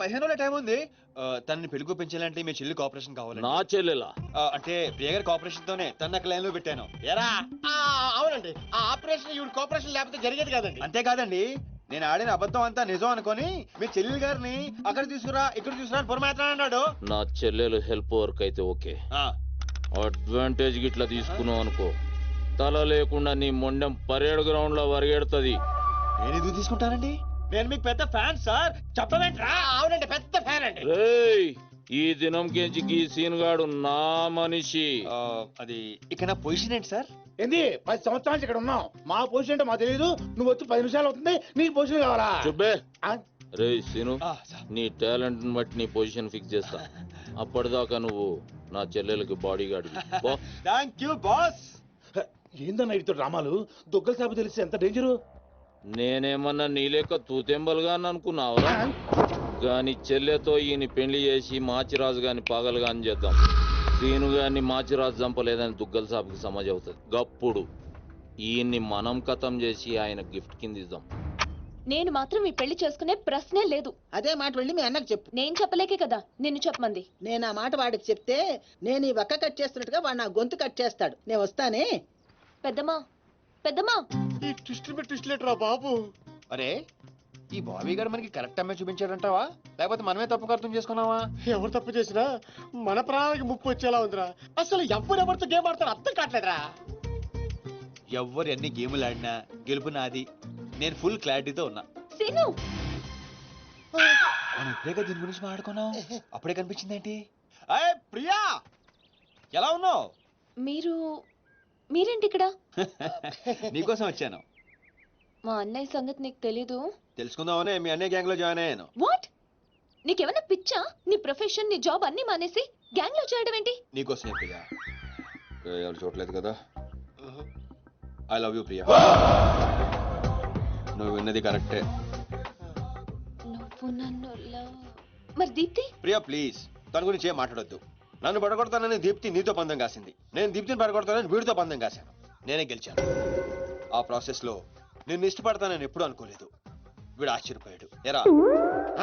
15 రోజుల టైం ఉంది. తనని పెళ్లి పెంచాలంటే మీ చెల్లి కోఆపరేషన్ కావాలి. నా చెల్లెలా? అంటే ప్రియ గారి కోఆపరేషన్ తోనే తన లైన్ లో పెట్టాను. ఎరా అవునండి, ఆ ఆపరేషన్ ఈవిడ కోఆపరేషన్ లేకపోతే జరిగేది కాదండి. అంతేకాదండి, నేను ఆడిన అబద్ధం అంతా నిజం అనుకొని మీ చెల్లెలు గారిని అక్కడ తీసుకురా ఇక్కడ తీసుకురా అని పొరమాత్రం అన్నాడు. నా చెల్లెలు హెల్ప్ వర్క్ అయితే ఓకే, అడ్వాంటేజ్ గిట్లా తీసుకున్నావు అనుకో తల లేకుండా నీ మొండెం పరేడ్ గ్రౌండ్ లో వరిగెడుతుంది. నేను ఎందుకు తీసుకుంటానండి? నేను మీకు పెద్ద ఫ్యాన్ సార్, చెప్పవేంట్రా? అవునండి, పెద్ద ఫ్యాన్ అండి. ఈ దినం కెంచి గీ సీన్ గాడు నా మనిషి. అది ఇక నా పొజిషన్ ఏంటి సార్? ఏంది 10 సంవత్సరాలు ఇక్కడ ఉన్నావు, మా పొజిషన్ అంటే మాకు తెలియదు. నువ్వు వచ్చి 10 నిమిషాలు అవుతుంది, నీకు పొజిషన్ కావాలా? చుబ్బే రే సీను, నీ టాలెంట్ బట్టి నీ పొజిషన్ ఫిక్స్ చేస్తా. అప్పటిదాకా నువ్వు నా చెల్లెలకి body guard. Thank you boss. ఏందన్నా ఇటు రామాలు, దొగ్గల సాబు తెలిసి ఎంత డేంజరు. నేనేమన్నా నీ లెక్క తూతెంబలుగా అనుకున్నావురా? గాని చెల్లెతో ఈయన పెళ్లి చేసి మాచిరాజు గాని పాగలు గాని చేద్దాం. సీను గాని మాచిరాజు చంపలేదని దుగ్గల సాబుకి సమాజ్ అవుతుంది. గప్పుడు ఈయన్ని మనం కథం చేసి ఆయన గిఫ్ట్ కింద ఇద్దాం. నేను మాత్రం ఈ పెళ్లి చేసుకునే ప్రశ్నే లేదు. అదే మాట వెళ్ళి మీ అన్నకు చెప్పు. నేను చెప్పలేకే కదా నిన్ను చెప్పమంది. నేను ఆ మాట వాడికి చెప్తే నేను ఈ వక్క కట్ చేస్తున్నట్టుగా వాడు నా గొంతు కట్ చేస్తాడు. నేను వస్తానే. పెద్దమ్మా పెద్దమ్మా, ఈ ట్విస్ట్ లేటరా బాబు. అరే, ఈ బాబీ గారు మనకి కరెక్ట్ అమ్మాయి చూపించాడంటావా, లేకపోతే మనమే తప్పు అర్థం చేసుకున్నావా? ఎవరు తప్పు చేసినా మన ప్రాణానికి ముప్పు వచ్చేలా ఉందిరా. అసలు ఎవరెవరితో గేమ్ ఆడతారు అర్థం కావట్లేదురా. ఎవరు ఎన్ని గేములు ఆడినా గెలుపు నాది. నేను ఫుల్ క్లారిటీతో ఉన్నా. సీను మనం ఇప్పుడే దీని గురించి మాట్లాడుకున్నాం, అప్పుడే కనిపించిందేంటి? అయ్యే ప్రియా, ఎలా ఉన్నావు? మీరేంటి ఇక్కడ? నీకోసం వచ్చాను. మా అన్నయ్య సంగతి నీకు తెలీదు? తెలుసుకుందామనే మీ అన్నయ్య గ్యాంగ్ లో జాయిన్ అయ్యాను. వాట్? నీకేమైనా పిచ్చా? నీ ప్రొఫెషన్ నీ జాబ్ అన్ని మానేసి గ్యాంగ్ లో చేయడం ఏంటి? నీకోసమే ప్రియా. ఎవరు చూడలేదు కదా. I love you Priya. నువ్వు విన్నది కరెక్టే. నువ్వు నన్ను మరి దీప్తి? ప్రియా ప్లీజ్, తన గురించి ఏం మాట్లాడొద్దు. నన్ను పడగొడతానని దీప్తి నీతో పందెం కాసింది. నేను దీప్తిని పడగొడతానని వీడితో పందెం కాశాను. నేనే గెలిచాను. ఆ ప్రాసెస్ లో నిన్ను ఇష్టపడతానని ఎప్పుడు అనుకోలేదు. వీడు ఆశ్చర్యపోయాడు. ఎరా?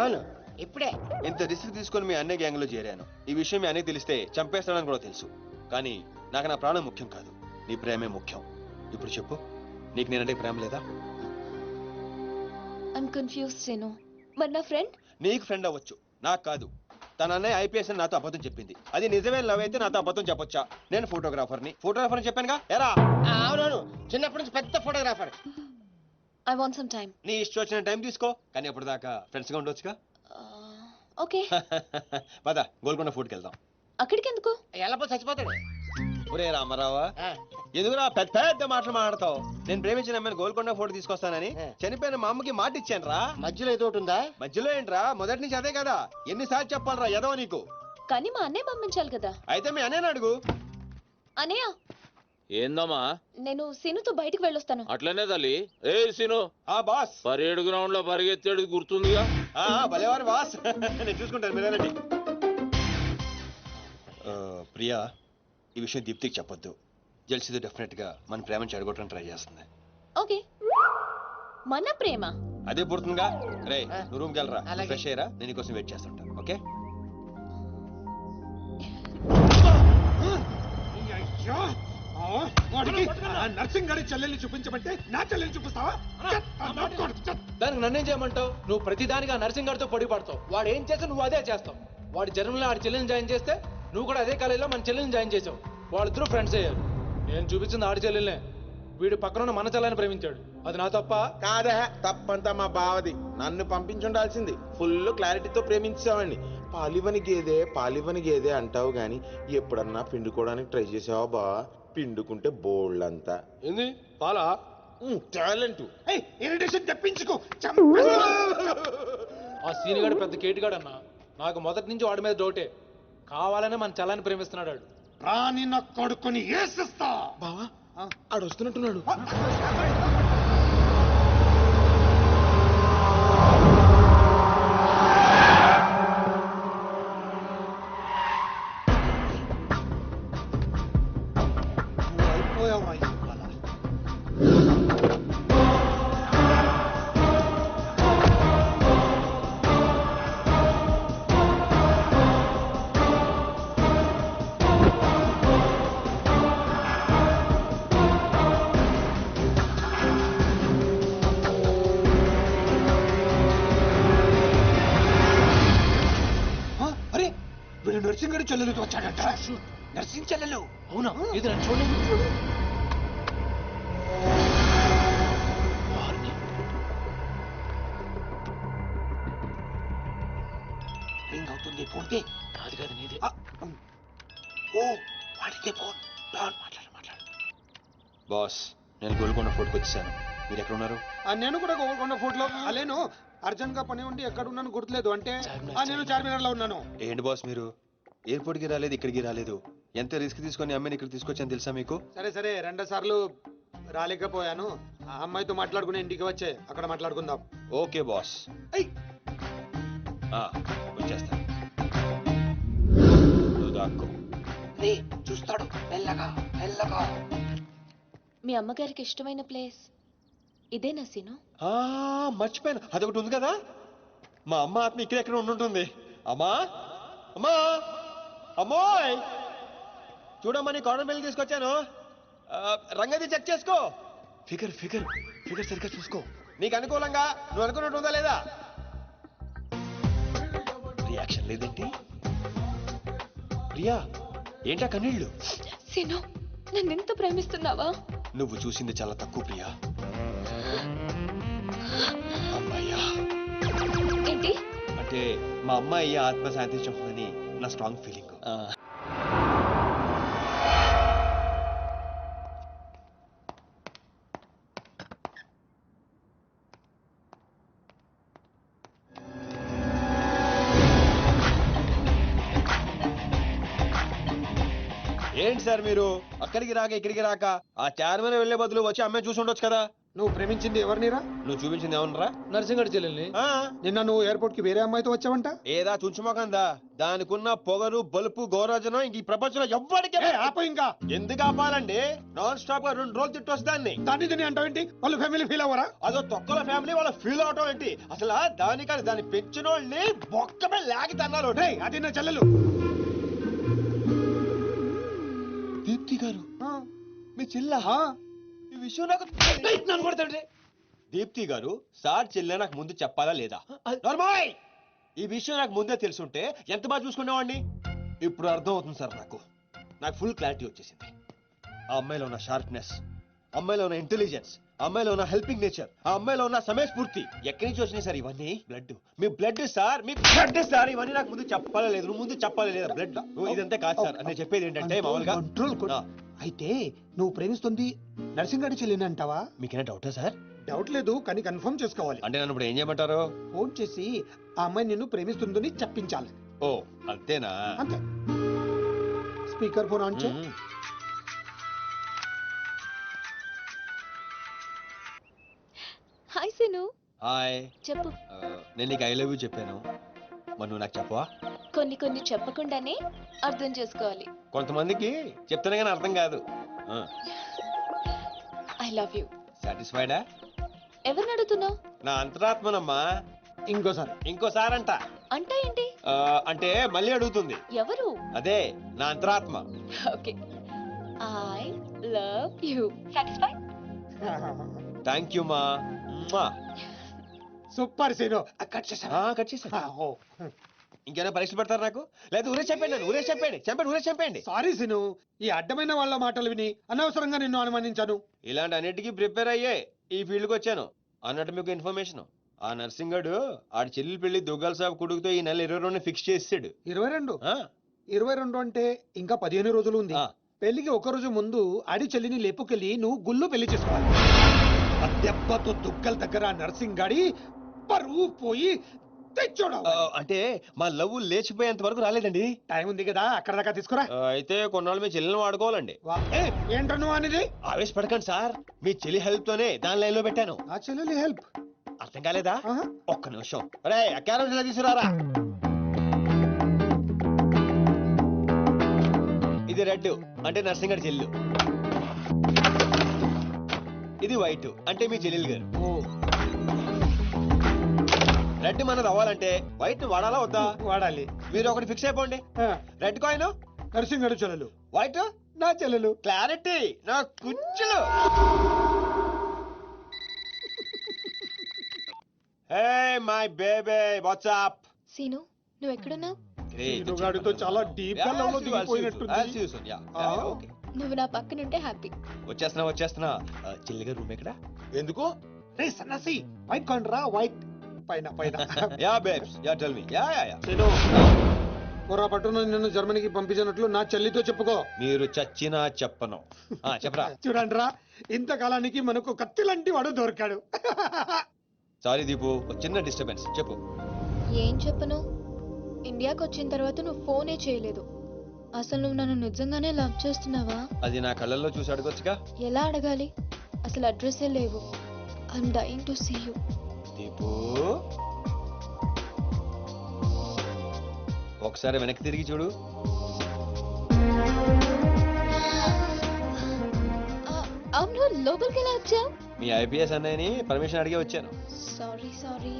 అవును, ఇప్పుడే ఇంత రిస్క్ తీసుకుని మీ అన్నయ్య గ్యాంగ్ లో చేరాను. ఈ విషయం మీ అన్నయ్య తెలిస్తే చంపేస్తాడని కూడా తెలుసు. కానీ నాకు నా ప్రాణం ముఖ్యం కాదు, నీ ప్రేమే ముఖ్యం. ఇప్పుడు చెప్పు, నీకు నేనంటే ప్రేమ లేదా? I'm confused Seenu. మరి నా ఫ్రెండ్? నీకు ఫ్రెండ్ అవ్వచ్చు, నాకు కాదు. తన అన్నయ్య ఐపీఎస్ అని నాతో అబద్ధం చెప్పింది. అది నిజమే లవ్ అయితే నాతో అబద్ధం చెప్పొచ్చా? నేను ఫోటోగ్రాఫర్ చెప్పానుగా. ఎరా? అవునవును, చిన్నప్పటి నుంచి పెద్ద photographer. I want some time. నీ ఇష్టం వచ్చిన టైం తీసుకో, కానీ అప్పుడు దాకా ఫ్రెండ్స్ గా ఉండొచ్చుగా. ఓకే. పద గోల్కొండ ఫుడ్కి వెళ్దాం. అక్కడికి ఎందుకు? ఎలా చచ్చిపోతాడు. ఒరే రామారావా, ఎందుకురా పెద్ద పెద్ద మాటలు మాట్లాడతావు? నేను ప్రేమించిన అమ్మాయిని గోల్కొండ ఫోటో తీసుకొస్తానని చనిపోయిన మా అమ్మకి మాట ఇచ్చాను రా. మధ్యలో ఏదో ఒకటి ఉందా? మధ్యలో ఏంట్రా, మొదటి నుంచి అదే కదా. ఎన్నిసార్లు చెప్పాలరా ఎదవ నీకు? కానీ మా అన్నయ్య పంపించాలి కదా. అయితే మీ అన్నయ్యని అడుగు. అన్నయ్య, ఏందమ్మా? నేను సీనుతో బయటికి వెళ్ళొస్తాను. అట్లనే తల్లి. ఏ సీను, ఆ బాస్ పరేడ్ గ్రౌండ్ లో పరిగెత్తేది గుర్తుందిగా? భలేవారు బాస్. నేను చూసుకుంటాను, మీరేనండి. ప్రియా, ఈ విషయం దీప్తికి చెప్పొద్దు. జెల్సీతో డెఫినెట్ గా మన ప్రేమను చెడగొట్టడానికి ట్రై చేస్తుంది. ఓకే. మన ప్రేమ అదే పుడుతుందిగా. రే, నువ్వు రూమ్కి వెళ్ళరా, ఫ్రెష్ అయ్యరా, నేను నీకోసం వెయిట్ చేస్తుంటా. ఓకే? నర్సింగ్ గారి చెల్లెల్ని చూపించమంటే నా చెల్లెల్ని చూపిస్తావా? దానికి నన్నేం చేయమంటావు? నువ్వు ప్రతిదానిగా నర్సింగ్ గారితో పొడి పడతావు. వాడు ఏం చేస్తే నువ్వు అదే చేస్తావు. వాడి జన్మలో ఆడి చెల్లెల్ని జాయిన్ చేస్తే నువ్వు కూడా అదే కాలేజీలో మన చెల్లెల్ని జాయిన్ చేసావు. వాళ్ళిద్దరూ ఫ్రెండ్స్ అయ్యారు. నేను చూపించింది ఆడి చెల్లెల్నే. వీడు పక్కన మన చెల్లెని ప్రేమించాడు. అది నా తప్ప కాదా? తప్పంతా మా బావది. నన్ను పంపించుండాల్సింది. ఫుల్ క్లారిటీతో ప్రేమించావండి. పాలివని గేదే అంటావు గాని ఎప్పుడన్నా పిండుకోవడానికి ట్రై చేసావా బా? పిండుకుంటే బోల్డ్ అంతా. ఏంది పాలా? టాలెంట్. ఇరిటేషన్ తెప్పించుకో. ఆ సీనిగాడు పెద్ద కేటుగాడు అన్న. నాకు మొదటి నుంచి వాడి మీద డౌటే. కావాలనే మన చెల్లని ప్రేమిస్తున్నాడు. రాని నా కొడుకుని ఏసిస్తా. బావా ఆడు వస్తున్నట్టున్నాడు. నర్సింగ్ గారి చెల్లెలతో వచ్చాడట. నర్సింగ్ చెల్లెలు అవునా? ఇది నన్ను చూడండి. రింగ్ అవుతుంది. ఫోన్ పే కాదు కాదు నీదే. ఓ వాడితే ఫోన్. మాట్లాడు మాట్లాడు. బాస్, నేను గోల్కొండ ఫోర్ట్కి వచ్చేసాను. మీరు ఎక్కడ ఉన్నారు? నేను కూడా గోల్కొండ ఫోర్ట్ లో అలేను. అర్జెంట్ గా పని ఉండి ఎక్కడ ఉన్నాను గుర్తులేదు. అంటే నేను చార్మినార్ లో ఉన్నాను. ఏంటి బాస్ మీరు ఎయిర్పోర్ట్ కి రాలేదు, ఇక్కడికి రాలేదు. ఎంత రిస్క్ తీసుకొని అమ్మాయిని ఇక్కడ తీసుకొచ్చాను తెలుసా మీకు? సరే సరే 2 సార్లు రాలేకపోయాను. ఆ అమ్మాయితో మాట్లాడుకుని ఇంటికి వచ్చే అక్కడ మాట్లాడుకుందాం. Okay boss. వచ్చేస్తా. నువ్వు దాక్కో. చూస్తాడు మెల్లగా మెల్లగా. మీ అమ్మగారికి ఇష్టమైన ప్లేస్ ఇదేనా సీను? మర్చిపోయాను, అదొకటి ఉంది కదా. మా అమ్మ ఆత్మ ఇక్కడెక్కడ ఉండుంటుంది. అమ్మా అమ్మా అమ్మోయ్, చూడమ్మా నీ కోడల పిల్లలు తీసుకొచ్చాను. రంగది చెక్ చేసుకో. ఫిగర్ ఫిగర్ ఫిగర్ సరిగ్గా చూసుకో. నీకు అనుకూలంగా నువ్వు అనుకున్నట్టు ఉందా లేదా? రియాక్షన్ లేదేంటి? ప్రియా, ఏంటా కన్నీళ్ళు? సీను, నన్నెంత ప్రేమిస్తున్నావా? నువ్వు చూసింది చాలా తక్కువ ప్రియా. అమ్మయ్యా. ఏంటి అంటే మా అమ్మాయి ఆత్మ శాంతించని నా స్ట్రాంగ్ ఫీలింగ్. ఏంటి సార్ మీరు అక్కడికి రాక ఇక్కడికి రాక ఆ చార్మినార్ వెళ్లే బదులు వచ్చి అమ్మాయి చూసి ఉండొచ్చు కదా. నువ్వు ప్రేమించింది ఎవరినిరా? నువ్వు చూపించింది ఏమన్నారా? నర్సింగ్ గారి చెల్లెల్ని. నిన్న నువ్వు ఎయిర్పోర్ట్ కి వేరే అమ్మాయితో వచ్చావంట. ఏదా చుంచుమోకందా? దానికున్న పొగరు బలుపు గౌరవజనం ఇంక ఈ ప్రపంచంలో ఎవ్వడికి ఆప ఇంకా ఎందుకు ఆపాలండి? నాన్ స్టాప్ గా 2 రోజులు తిట్టొచ్చు దాన్ని. దాన్ని తిని అంటావేంటి? వాళ్ళు ఫ్యామిలీ ఫీల్ అవ్వరా? అదో తొక్కల ఫ్యామిలీ వాళ్ళ ఫీల్ అవటం ఏంటి? అసలు దానికని దాన్ని పెంచిన వాళ్ళని బొక్కమే లాగి తన్నారు. అది నా చెల్లెలు. దీప్తి గారు మీ చెల్ల ఈ విషయం నాకు నన్ను కొడతాడు. దీప్తి గారు సార్ చెల్లె నాకు ముందు చెప్పాలా లేదా? నార్మల్ ఈ విషయం నాకు ముందే తెలుసుంటే ఎంత బాగా చూసుకునేవాడిని. ఇప్పుడు అర్థం అవుతుంది సార్. నాకు ఫుల్ క్లారిటీ వచ్చేసింది. ఆ అమ్మాయిలో ఉన్న షార్ప్నెస్, అమ్మాయిలో ఉన్న ఇంటెలిజెన్స్, అమ్మాయిలో ఉన్న హెల్పింగ్ నేచర్, ఆ అమ్మాయిలో ఉన్న సమయస్ఫూర్తి ఎక్కడి నుంచి వచ్చినాయి సార్ ఇవన్నీ? బ్లడ్, మీ బ్లడ్ సార్, మీ బ్లడ్ సార్. ఇవన్నీ నాకు ముందు చెప్పాలా లేదు? నువ్వు ముందు చెప్పాలా లేదా? బ్లడ్ ఇదంతా కాదు సార్. నేను చెప్పేది ఏంటంటే మామూలుగా అయితే నువ్వు ప్రేమిస్తుంది నర్సింగ్ గారి చెల్లిని అంటావా? మీకేనా డౌటా సార్? డౌట్ లేదు, కానీ కన్ఫర్మ్ చేసుకోవాలి. అంటే నన్ను ఇప్పుడు ఏం చేయమంటారు? ఫోన్ చేసి ఆ అమ్మాయి నిన్ను ప్రేమిస్తుందని చెప్పించాలి. ఓ అంతేనా? అంతే. స్పీకర్ ఫోన్ ఆన్ చేయి. హాయ్ సీను. హాయ్. చెప్పు. నేను నీకు ఐ లవ్ యూ చెప్పాను, మరి నువ్వు నాకు చెప్పవా? కొన్ని చెప్పకుండానే అర్థం చేసుకోవాలి. కొంతమందికి చెప్తానే కానీ అర్థం కాదు. I love you. సాటిస్ఫైడా? ఎవరిని అడుగుతున్నావు? నా అంతరాత్మనమ్మా. ఇంకోసారి అంట. అంటే ఏంటి? అంటే మళ్ళీ అడుగుతుంది. ఎవరు? అదే నా అంతరాత్మ. Okay. I love you. Satisfy? Thank you మా. Super scene. కట్ చేసా. ఇంకేమైనా పరీక్షలు పెడతారు నాకు? లేదు ఊరే చెప్పండి. ఊరే చెప్పండి. సారీ సీను, ఈ అడ్డమైన వాళ్ళ మాటలు విని అనవసరంగా నిన్ను అనుమానించాను. ఇలాంటి అన్నిటికీ ప్రిపేర్ అయ్యే ఈ ఫీల్డ్కి వచ్చాను. అన్నట్టు మీకు ఇన్ఫర్మేషన్, ఆ నర్సింగ్ గడు ఆడి చెల్లెలు పెళ్లి దుగ్గల్ సాబ్ కొడుకుతో ఈ నెల 22 ఫిక్స్ చేసాడు. 22 అంటే ఇంకా 15 రోజులు ఉంది. పెళ్లికి 1 రోజు ముందు ఆడి చెల్లిని లేపుకెళ్ళి నువ్వు గుళ్ళు పెళ్లి చేసుకోవాలి. ఆ దెబ్బతో దుగ్గల్ దగ్గర నర్సింగ్ గాడి పరువు పోయి తెచ్చోడు. అంటే మా లవ్ లేచిపోయేంత వరకు రాలేదండి. టైం ఉంది కదా, అక్కడ దాకా తీసుకురా. అయితే కొన్నాళ్ళు మీ చెల్లెలను వాడుకోవాలండి. ఏంటను అనేది? ఆవేశపడకండి సార్, మీ చెల్లి హెల్ప్ తోనే దాని లైన్ లో పెట్టాను. ఆ చెల్లెలి హెల్ప్ అర్థం కాలేదా? ఒక్క నిమిషం. అరే క్యారెట్ ఇలా తీసుకురారా. ఇది రెడ్ అంటే నర్సింగ్ గారి చెల్లు, ఇది వైట్ అంటే మీ చెల్లెలు గారు. రెడ్ మనది అవ్వాలంటే వైట్ వాడాలా వద్దా? వాడాలి. మీరు ఒకటి ఫిక్స్ అయిపోండి. రెడ్ కాయిన్ నర్సింగ్ గారి చెల్లెలు, వైట్ నా చెల్లెలు. క్లారిటీ నా కుచ్చులు. Hey my baby, what's up? Seenu, నువ్వు ఎక్కడున్నావు? సీనుగాడితో చాలా డీప్ గా లవ్ లో దిగిపోయినట్టుంది. ఓకే నువ్వు నా పక్కనుంటే హ్యాపీ. వచ్చేస్తున్నా చిల్లిగా రూమ్ ఎక్కడ? ఎందుకు? రే సన్నసి వైట్ కొండ్రా వైట్ పైన పైన. Yeah babes yeah tell me yeah Seenu పొరపాటున నిన్ను జర్మనీకి పంపించినట్లు నా చెల్లితో చెప్పుకో. మీరు చచ్చినా చెప్పను. చెప్పరా. చూడండిరా ఇంతకాలానికి మనకు కత్తి లాంటి వాడు దొరికాడు. సారీ దీపు, ఒక చిన్న డిస్టర్బెన్స్. చెప్పు. ఏం చెప్పను? ఇండియాకి వచ్చిన తర్వాత నువ్వు ఫోనే చేయలేదు. అసలు నువ్వు నన్ను నిజంగానే లవ్ చేస్తున్నావా? అది నా కళ్ళల్లో చూసి అడగొచ్చుగా. ఎలా అడగాలి? అసలు అడ్రస్సే లేవు. I'm dying to see you. Deepu ఒకసారి వెనక్కి తిరిగి చూడు. అవును, లోపలికి ఎలా వచ్చావు? మీ ఐపీఎస్ అన్నయ్యని పర్మిషన్ అడిగే వచ్చాను. సారీ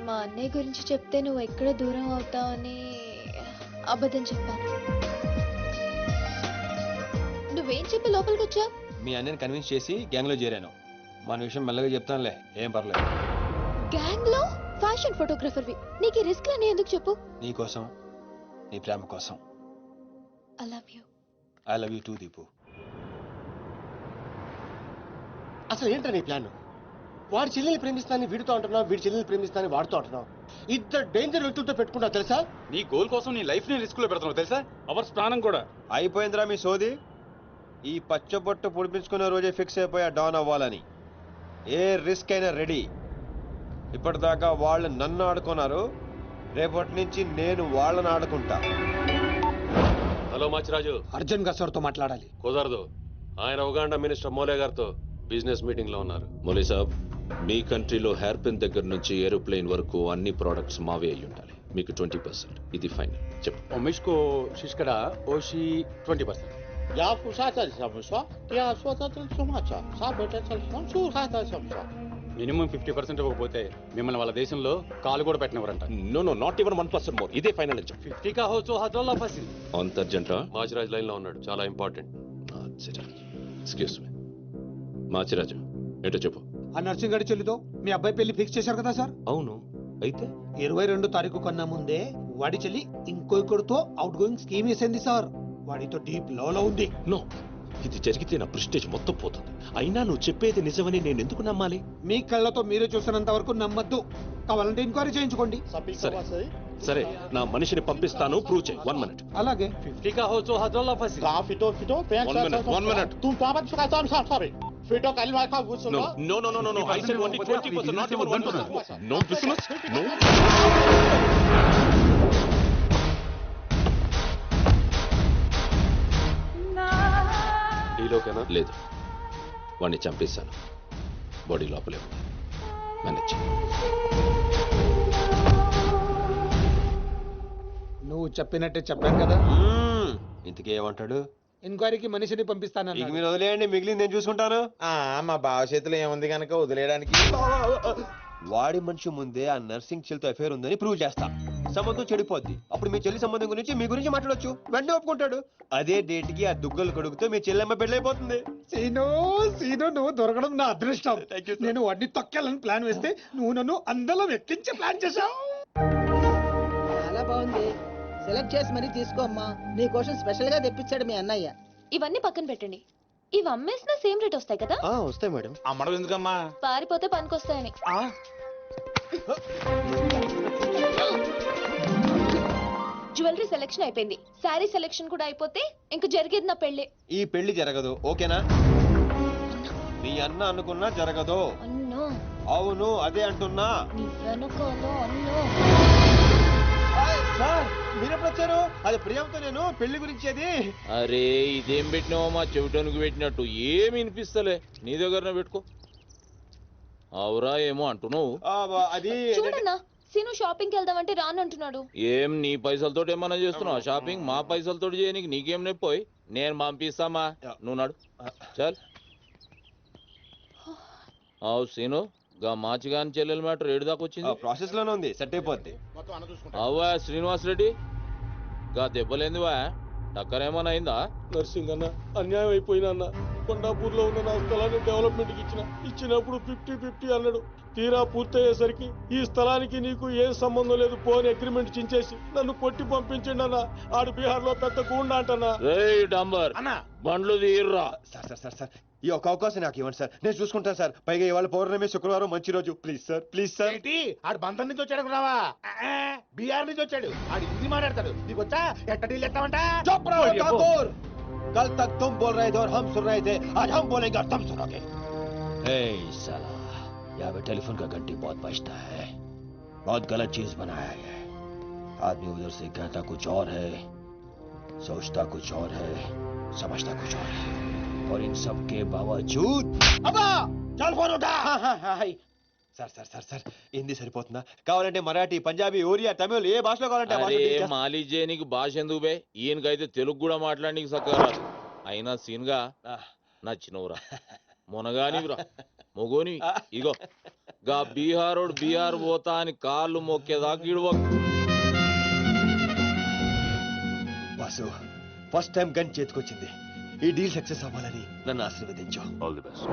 మా అన్నయ్య గురించి చెప్తే నువ్వు ఎక్కడ దూరం అవుతావని అబద్ధం చెప్పాను. నువ్వేం చెప్పి లోపలికి వచ్చావు? మీ అన్నయ్యని కన్విన్స్ చేసి గ్యాంగ్ లో చేరాను. మన విషయం మెల్లగా చెప్తానులే, ఏం పర్లేదు. గ్యాంగ్ లో ఫ్యాషన్ ఫోటోగ్రఫర్వి, నీకు రిస్క్ అని ఎందుకు చెప్పు? నీ కోసం, నీ ప్రేమ కోసం. I love you. I love you two Deepu. అసలు ఏంటో నీ ప్లాన్? వాడి చెల్లెల్ని ప్రేమిస్తానని వీడితో అంటున్నావు, వీడి చెల్లెల్ని ప్రేమిస్తానని వాడితో అంటున్నావు. ఇద్దరు డేంజర్ వ్యక్తులతో పెట్టుకుంటావు తెలుసా? నీ గోల్ కోసం నీ లైఫ్ ని రిస్క్ లో పెడుతున్నావు తెలుసా? అవర్స్ ప్రాణం కూడా. అయిపోయిందిరా మీ సోది. ఈ పచ్చబొట్టు పొడిపించుకునే రోజే ఫిక్స్ అయిపోయా డాన్ అవ్వాలని. ఏ రిస్క్ అయినా రెడీ. ఇప్పటిదాకా వాళ్ళు నన్ను ఆడుకున్నారు, రేపటి నుంచి నేను వాళ్ళని ఆడుకుంటా. హలో మాచిరాజు, అర్జున్ గారు సార్తో మాట్లాడాలి. కుదరదు. ఆయన ఉగాండా మినిస్టర్ మోలే గారితో బిజినెస్ మీటింగ్ లో ఉన్నారు. మౌలీ సాబ్, మీ కంట్రీలో హెయిర్ పిన్ దగ్గర నుంచి ఏరోప్లేన్ వరకు అన్ని ప్రోడక్ట్స్ మావే అయి ఉండాలి. మీకు 20%. ఇది ఫైనల్. చెప్పు. ఒమిష్కో శిష్కడ ఓషి 20%. యా ఫుసాత సమస్య యా సోతత సుమాచా సాబెట సమస్య సుహాత సమస్య. మినిమం 50% ఇవ్వకపోతే మిమ్మల్ని వాళ్ళ దేశంలో కాలు కూడా పెట్టినవరంట. No not even 1% more. ఇదే ఫైనల్ అని చెప్పు. 50 కా హో సో హజోల్లా ఫసి. అంత అర్జెంటా? మాచిరాజ్ లైన్ లో ఉన్నాడు, చాలా ఇంపార్టెంట్. Excuse me. మాచిరాజు, ఏంటో చెప్పు. ఆ నర్సింగ్ గడి చెల్లితో మీ అబ్బాయి పెళ్లి ఫిక్స్ చేశారు కదా సార్? అవును, అయితే 22 తారీఖు కన్నా ముందే వాడి చెల్లి ఇంకొకరితో అవుట్ గోయింగ్ స్కీమ్ వేసింది సార్. వాడితో డీప్ లో ఉంది. నో, ఇది జరిగితే నా ప్రెస్టేజ్ మొత్తం పోతుంది. అయినా నువ్వు చెప్పేది నిజమని నేను ఎందుకు నమ్మాలి? మీ కళ్ళతో మీరే చూసినంత వరకు నమ్మద్దు. కావాలంటే ఎంక్వైరీ చేయించుకోండి. సరే, నా మనిషిని పంపిస్తాను, ప్రూవ్ చేయి. 1 minute. అలాగే. 50 కా హో సో హజోల్లా ఫసి. కా ఫిటో ఫిటో One minute. తుమ్ పాపట్ ఫికా సారీ ఫిటో కలిమా కా గుసునా. No. I said only 20%, not even 1%. No business. No. డీలోకేనా? లేదు, వాడిని చంపేశాను. బాడీ లోపలే ఉంది. మేనేజ్. నువ్వు చెప్పినట్టే చెప్పాను కదా. ఇంతకీ ఏమంటాడు? ఎంక్వైరీకి మనిషిని ఇక పంపిస్తానన్నా. మీరు వదిలేయండి, మిగిలింది నేను చూసుకుంటాను. మా బావ చేతిలో ఏముంది కనుక వదిలేయడానికి. వాడి మనిషి ముందే ఆ నర్సింగ్ చెల్లితో అఫేర్ ఉందని ప్రూవ్ చేస్తా. సంబంధం చెడిపోద్ది. అప్పుడు మీ చెల్లి సంబంధం గురించి మీ గురించి మాట్లాడొచ్చు. వెంటనే ఒప్పుకుంటాడు. అదే డేట్ కి ఆ దుగ్గలు కొడుకుతో మీ చెల్లెమ్మ పెళ్ళైపోతుంది. సీను నువ్వు దొరకడం నా అదృష్టం. నేను వాడిని తొక్కాలని ప్లాన్ వేస్తే నువ్వు నన్ను అందలం ఎక్కించే ప్లాన్ చేశావు. చాలా బాగుంది. సెలెక్ట్ చేసి మరీ తీసుకో అమ్మా. నీ కోసం స్పెషల్ గా తెప్పించాడు మీ అన్నయ్య. ఇవన్నీ పక్కన పెట్టండి. ఇవి అమ్మేసిన సేమ్ రేట్ వస్తాయి కదా? వస్తాయి మేడం. అమ్మడం ఎందుకమ్మా? పారిపోతే పనికొస్తాయని. జ్యువెలరీ సెలెక్షన్ అయిపోయింది. శారీ సెలెక్షన్ కూడా అయిపోతే ఇంక జరిగేది నా పెళ్లి. ఈ పెళ్లి జరగదు, ఓకేనా? మీ అన్న అనుకున్నా జరగదు. అన్నో. అవును, అదే అంటున్నా. నీ వెనకాల అన్నో. సార్, మీరెప్పుడు వచ్చారు? అది ప్రియాంతో నేను పెళ్లి గురించి. అది అరే, ఇదేం పెట్టినావో మా చెవిటానికి పెట్టినట్టు ఏమి వినిపిస్తలే. నీ దగ్గరనే పెట్టుకో. అవురా ఏమో అంటున్నావు. అది చూడన్నా, సీను షాపింగ్కి వెళ్దామంటే రానంటున్నాడు. ఏం నీ పైసలతో ఏమన్నా చేస్తున్నావు షాపింగ్? మా పైసలతో చేయనీకి నీకేం నొప్పోయి? నేను పంపిస్తామా, నువ్వు నాడు. చల్. అవు సీను, గా మాచిగాని చెల్లెల మ్యాటర్ ఏడు దాకా వచ్చింది. ప్రాసెస్ లోనే ఉంది, సెట్ అయిపోద్ది. అవ్వా శ్రీనివాస్ రెడ్డి, గా దెబ్బలేందివా? టక్కరేమన్నా అయిందా? నర్సింగ్ అన్న, అన్యాయం అయిపోయినా అన్న. కొండాపూర్ లో ఉన్న నా స్థలాన్ని డెవలప్మెంట్ కి ఇచ్చినప్పుడు 50-50 అన్నాడు. తీరా పూర్తయ్యేసరికి ఈ స్థలానికి నీకు ఏ సంబంధం లేదు పోని అగ్రిమెంట్ చించేసి నన్ను కొట్టి పంపించండి అన్న. ఆడు బీహార్ లో పెద్ద గూండా అంటన్నా. డాంబర్ అన్నా బండ్లు తీర్రా. సార్ సార్ సార్ సార్ ఈ ఒక అవకాశం నాకు ఇవ్వండి సార్, నేను చూసుకుంటాను సార్. పైగా ఇవాళ పౌర్ణమి, శుక్రవారం మంచి రోజు. Please sir, please sir. ఏంటి ఆడు బంధం నుంచి వచ్చాడు రావా? బీహార్ నుంచి వచ్చాడు. ఆడు హిందీ మాట్లాడతాడు. నీకు వచ్చా ఎట్ట డీల్ ఎత్తామంట? चुप रहो ठाकुर, कल तक तुम बोल रहे थे और हम सुन रहे थे, आज हम बोलेंगे और तुम सुनोगे. साला यहाँ पे टेलीफोन का घंटी बहुत बजता है, बहुत गलत चीज बनाया है. आदमी उधर से कहता कुछ और है, सोचता कुछ और है, समझता कुछ और है, और इन सब के बावजूद अबा चल फोन उठा. Sir sir sir sir Hindi సరిపోతుందా? కావాలంటే మరాఠీ, పంజాబీ, ఒరియా, తమిళ్ ఏ భాషలో కావాలంటే ఆ భాషలో teach చేస్తా. మాలిజే నీకు భాష ఎందుకు బే? ఈయనకైతే తెలుగు కూడా మాట్లాడనీకి సక్కరా. అయినా సీన్గా నచ్చినవురా, మొనగానివిరా, మొగోని. ఇగో గా బీహారోడు బీహార్ పోతా అని కాళ్ళు మొక్కేదాకా ఇడవ. వాసు ఫస్ట్ టైం గన్ చేతికొచ్చింది. ఈ డీల్ సక్సెస్ అవ్వాలని నన్ను ఆశీర్వదించు. All the best.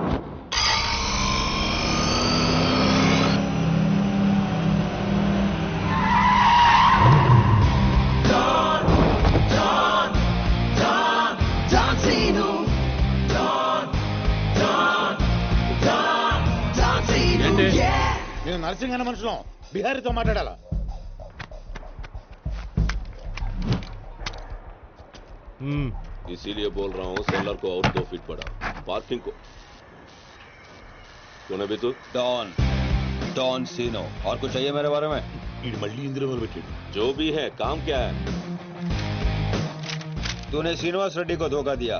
నేను నర్సింగ్ అన్న మనుషులం బిహారీతో మాట్లాడాలా? इसीलिए बोल रहा हूँ सेलर को और 2 फीट बढ़ा, पार्किंग को. कौन है तू? डॉन, डॉन सीनो. और कुछ चाहिए मेरे बारे में? जो भी है, काम क्या है? तूने श्रीनिवास रेड्डी को धोखा दिया,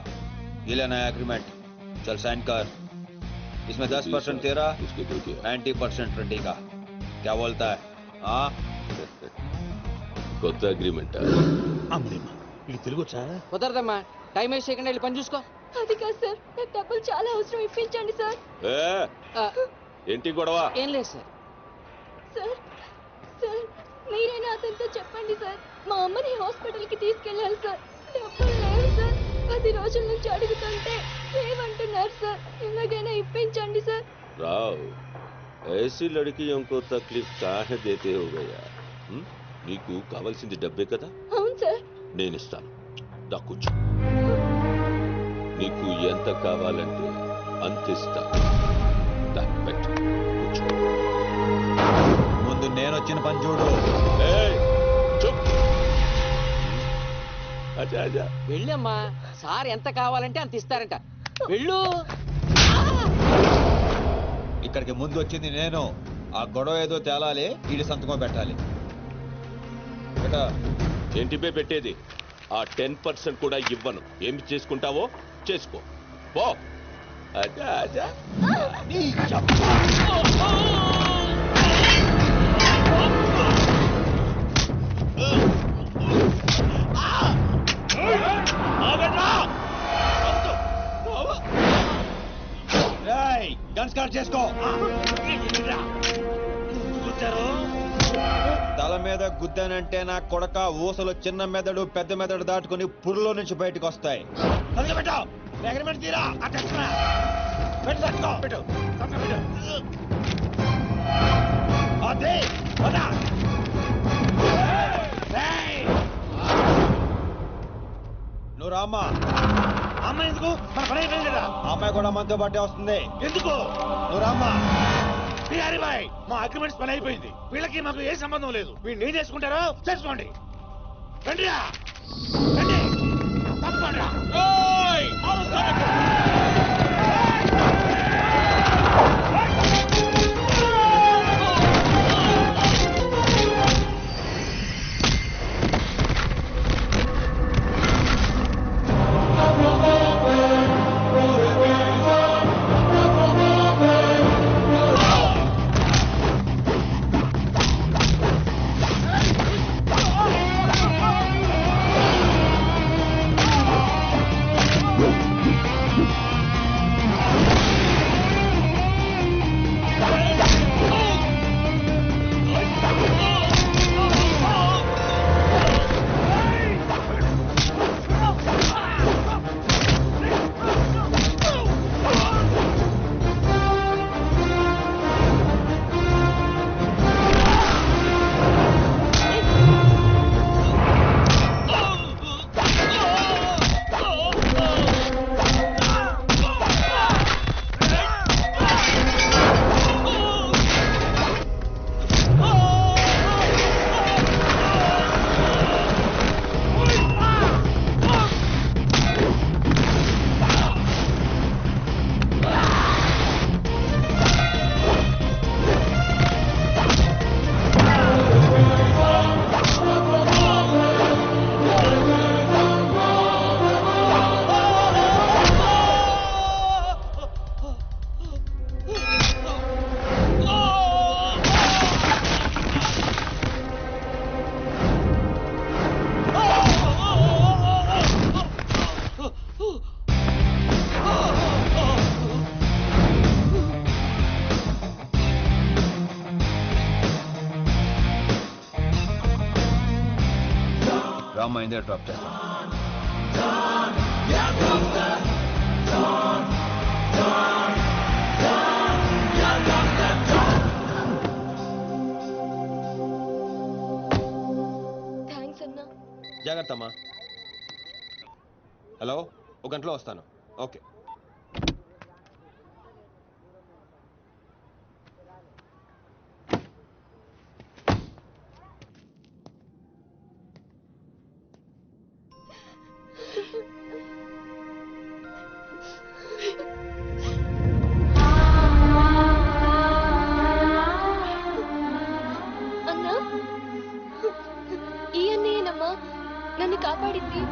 ये ले नया एग्रीमेंट. चल साइन कर. इसमें 10% तेरा, 90% रेड्डी का. क्या बोलता है? हाँ కొత్త అగ్రిమెంట్. ఇది తెలుగు వచ్చా? కుదరదమ్మా, టైం వేస్ట్ చేయకుండా వెళ్ళి పని చూసుకో. అది కాదు సార్, నాకు డబ్బులు చాలా అవసరం, ఇప్పించండి సార్. ఏంటి గొడవ? ఏం లేదు సార్. సార్ సార్ మీరైనా అతనితో చెప్పండి సార్, మా అమ్మని హాస్పిటల్కి తీసుకెళ్ళాలి సార్. డబ్బులు లేవు సార్, 10 రోజుల నుంచి అడుగుతుంటే లేవంటున్నారు సార్. ఎలాగైనా ఇప్పించండి సార్. राव, ऐसी लड़कियों को तकलीफ काहे देते हो गया? నీకు కావాల్సింది డబ్బే కదా? అవును సార్. నేను ఇస్తాను, దా కూర్చో. నీకు ఎంత కావాలంటే అంత ఇస్తా. దా పెట్టు, కూర్చో. ముందు నేను వచ్చిన పని చూడు. చూప్. అచ్చా అచ్చా వెళ్ళమ్మా, సార్ ఎంత కావాలంటే అంత ఇస్తారంట. వెళ్ళు. ఇక్కడికి ముందు వచ్చింది నేను. ఆ గొడవ ఏదో తేలాలి, వీడి సంతకం పెట్టాలి. ఏంటి బే పెట్టేది? ఆ 10% కూడా ఇవ్వను. ఏమి చేసుకుంటావో చేసుకో, పో. అచ్చా అచ్చా. గన్ స్టార్ట్ చేసుకో. తల మీద గుద్దానంటే నా కొడక ఊసలు చిన్న మెదడు పెద్ద మెదడు దాటుకుని పురులో నుంచి బయటకు వస్తాయి. నువ్వు రామ్మా. అమ్మాయి ఎందుకు? మన పని అయిపోయింది కదా. అమ్మాయి కూడా మనతో పాటే వస్తుంది. ఎందుకు? నువ్వు రామ్మా. బిహారీ బాయ్, మా అగ్రిమెంట్స్ పని అయిపోయింది. వీళ్ళకి మాకు ఏ సంబంధం లేదు. వీళ్ళు ఏం చేసుకుంటారో చేసుకోండి. రండిరా, రండి, తప్పకుండా. రామ్మ ఇందే డ్రాప్ చేస్తాను. థ్యాంక్స్ అన్నా. జాగ్రత్త అమ్మా. హలో, ఒక గంటలో వస్తాను. ఓకే. అన్నా, ఈ అన్నయ్యనమ్మా నన్ను కాపాడింది.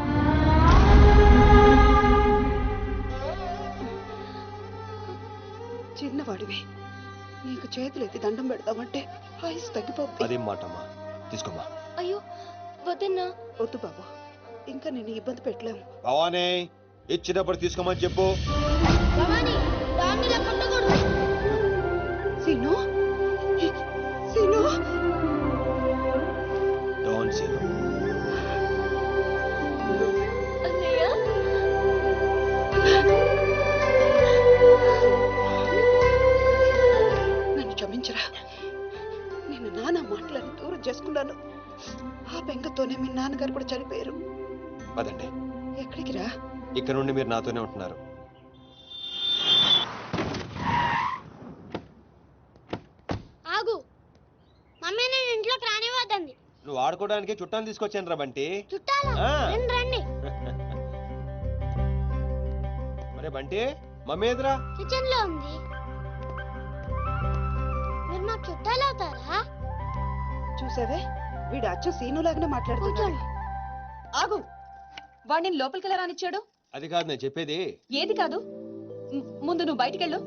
చిన్నవాడివి, నీకు చేతులు ఎత్తి దండం పెడతామంటే ఆయుస్ తగ్గిపోతుంది. అదేం మాటమ్మా, తీసుకోమ్మా. అయ్యో వద్దన్నా. వద్దు బాబు, ఇంకా నిన్ను ఇబ్బంది పెట్టలేము. భవానీ, ఇచ్చినప్పుడు తీసుకోమని చెప్పు. సీను, సీను, డోంట్ సీను. అన్నయ్య, నన్ను క్షమించరా. నేను నాన్న మాటలను దూరం చేసుకున్నాను. ఆ బెంగతోనే మీ నాన్నగారు కూడా చనిపోయారు. పదండి. ఎక్కడికి రా? ఇక్కడ నుండి మీరు నాతోనే ఉంటున్నారు. ఆగు, మమ్మీ నేను ఇంట్లోకి రానివ్వద్దండి. నువ్వు ఆడుకోవడానికి చుట్టాలు తీసుకొచ్చాను రా బంటి. చుట్టాలు ఆ. రండి రండి. మరే బంటి, మమ్మీ ఎదురా? కిచెన్ లో ఉంది. మీరు నాకు చుట్టాలు అవుతారా? చూసావే, వీడు అచ్చు సీనులాగానే మాట్లాడుతున్నాడు. ఆగు, వాడిని లోపలికి రానిచ్చాడు. అది కాదు నేను చెప్పేది. ఏది కాదు? ముందు నువ్వు బయటికెళ్ళు.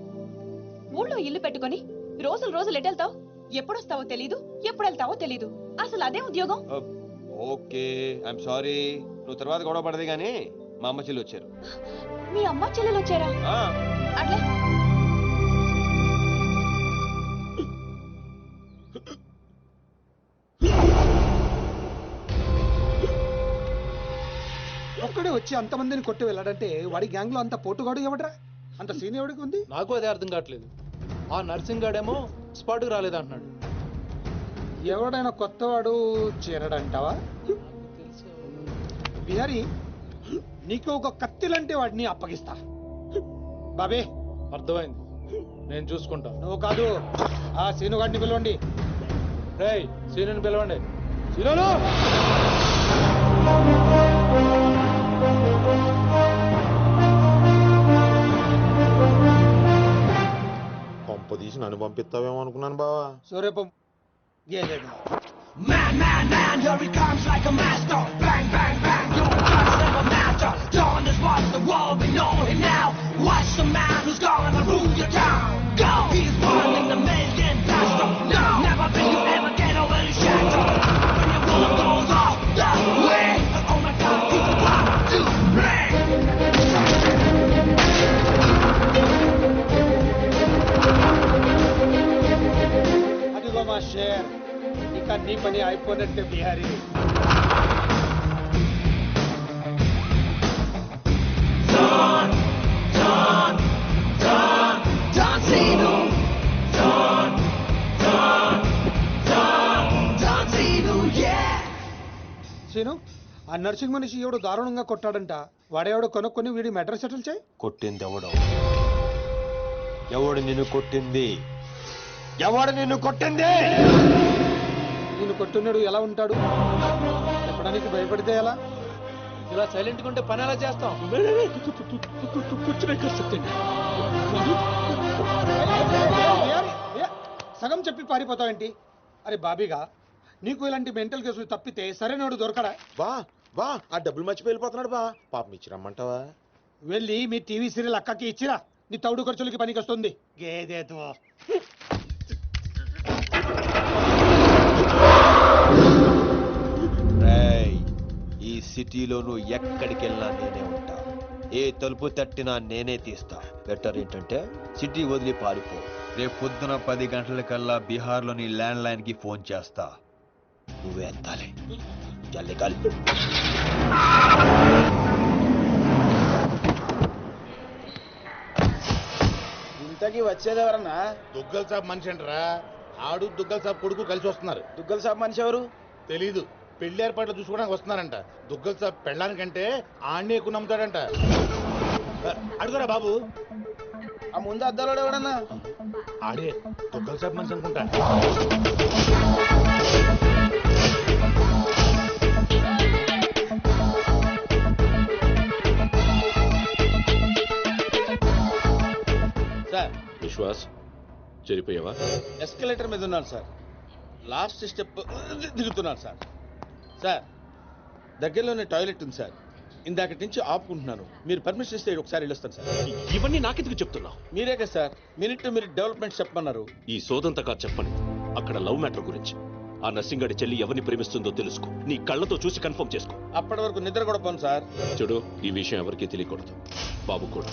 ఊళ్ళో ఇల్లు పెట్టుకొని రోజులు రోజులు ఎటెళ్తావు? ఎప్పుడొస్తావో తెలీదు, ఎప్పుడు వెళ్తావో తెలీదు. అసలు అదే ఉద్యోగం. Okay, I'm sorry. నువ్వు తర్వాత గొడవ పడదు కానీ మా అమ్మ చెల్లి వచ్చారు. మీ అమ్మ చెల్లెలు వచ్చారా? అట్లా ఒక్కడే వచ్చి అంతమందిని కొట్టి వెళ్ళాడంటే వాడి గ్యాంగ్ లో అంత పోటుగాడు ఎవడరా? అంత సీన్ ఎవడికి ఉంది? నాకు అదే అర్థం కావట్లేదు. ఆ నర్సింగ్ గాడేమో స్పాట్కి రాలేదంటున్నాడు. ఎవడైనా కొత్తవాడు చేరడంటావా? బిహారీ, నీకు ఒక కత్తిలంటే వాడిని అప్పగిస్తా. బాబే, అర్థమైంది, నేను చూసుకుంటా. నువ్వు కాదు, ఆ సీనుగాడిని పిలవండి. రేయ్, సీనుని పిలవండి. సీనులు! కొంప తీసి నన్ను పంపిస్తావేమో అనుకున్నాను బావా. సూర్యపం గేదెగా. Man, man, man, here he comes like a master. Bang, bang, bang, your guns never matter. Dawn is what's the world, we know him now. Watch the man who's gonna rule your town. Go! He's running the million faster. No! Never think you ever get over his shadow. When your world goes off the way. Oh my God, he's about to break. అదిగో మా share, ఇక నీ పని అయిపోయినట్టే Bihari. Scene, ఆ nursing మనిషి ఎవడు దారుణంగా కొట్టాడంట. వాడేవాడు కొనుక్కొని వీడి మెటర్ సెటిల్ చేయి. కొట్టింది ఎవడు? ఎవడు నిన్ను కొట్టింది? ఎవడు నిన్ను కొట్టింది? నిన్ను కొట్టున్నాడు ఎలా ఉంటాడు చెప్పడానికి భయపడితే ఎలా? ఇలా సైలెంట్ గా ఉంటే పని ఎలా చేస్తాం? సగం చెప్పి పారిపోతావేంటి? అరే బాబీగా, నీకు ఇలాంటి మెంటల్ కేసులు తప్పితే సరైనడు దొరకడా? బా ఆ డబ్బులు మర్చిపోయి వెళ్ళిపోతున్నాడు బా. పాపం ఇచ్చిరమ్మంటావా? వెళ్ళి మీ టీవీ సీరియల్ అక్కకి ఇచ్చిరా, నీ తౌడు ఖర్చులకి పనికి వస్తుంది. గేదేతో ఈ సిటీలో నువ్వు ఎక్కడికి వెళ్ళినా నేనే ఉంటా. ఏ తలుపు తట్టినా నేనే తీస్తా. బెటర్ ఏంటంటే సిటీ వదిలి పారిపో. రేపు పొద్దున 10 గంటలకల్లా బీహార్లోని ల్యాండ్ లైన్ కి ఫోన్ చేస్తా. నువ్వే ఎత్తాలి. జల్లి కాలి. ఇంతకీ వచ్చేది ఎవరన్నా? దుగ్గల్ సాబ్ మనిషి అంటారా? ఆడు దుగ్గల్ సాబ్ కొడుకు కలిసి వస్తున్నారు. దుగ్గల్ సాబ్ మనిషి ఎవరు? తెలీదు. పెళ్లి ఏర్పాట్లు చూసుకోవడానికి వస్తున్నారంట. దుగ్గల్ సాబ్ పెళ్ళానికంటే ఆడనే ఎక్కువ నమ్ముతాడంట. అడుగురా బాబు. ఆ ముందు అద్దాలో ఎవడన్నా? ఆడే దుగ్గల్ సాబ్ మనిషి అనుకుంటా. సార్ విశ్వాస్ చెరిపోయావా? ఎస్కలేటర్ మీద ఉన్నాను సార్. లాస్ట్ స్టెప్ దిగుతున్నాను సార్. సార్ దగ్గరలోనే టాయిలెట్ ఉంది సార్. ఇందాక నుంచి ఆపుకుంటున్నాను. మీరు పర్మిషన్ ఇస్తే ఒకసారి వెళ్ళొస్తాను సార్. ఇవన్నీ నాకెందుకు చెప్తున్నావు? మీరే కదా sir minute to minute development చెప్పమన్నారు. ఈ సోదంతా కాదు చెప్పండి. అక్కడ లవ్ మ్యాటర్ గురించి. ఆ నర్సింగాడి చెల్లి ఎవరిని ప్రేమిస్తుందో తెలుసుకో. నీ కళ్ళతో చూసి కన్ఫర్మ్ చేసుకో. అప్పటి వరకు నిద్ర కూడా పోను సార్. చూడు, ఈ విషయం ఎవరికీ తెలియకూడదు. బాబు కూడా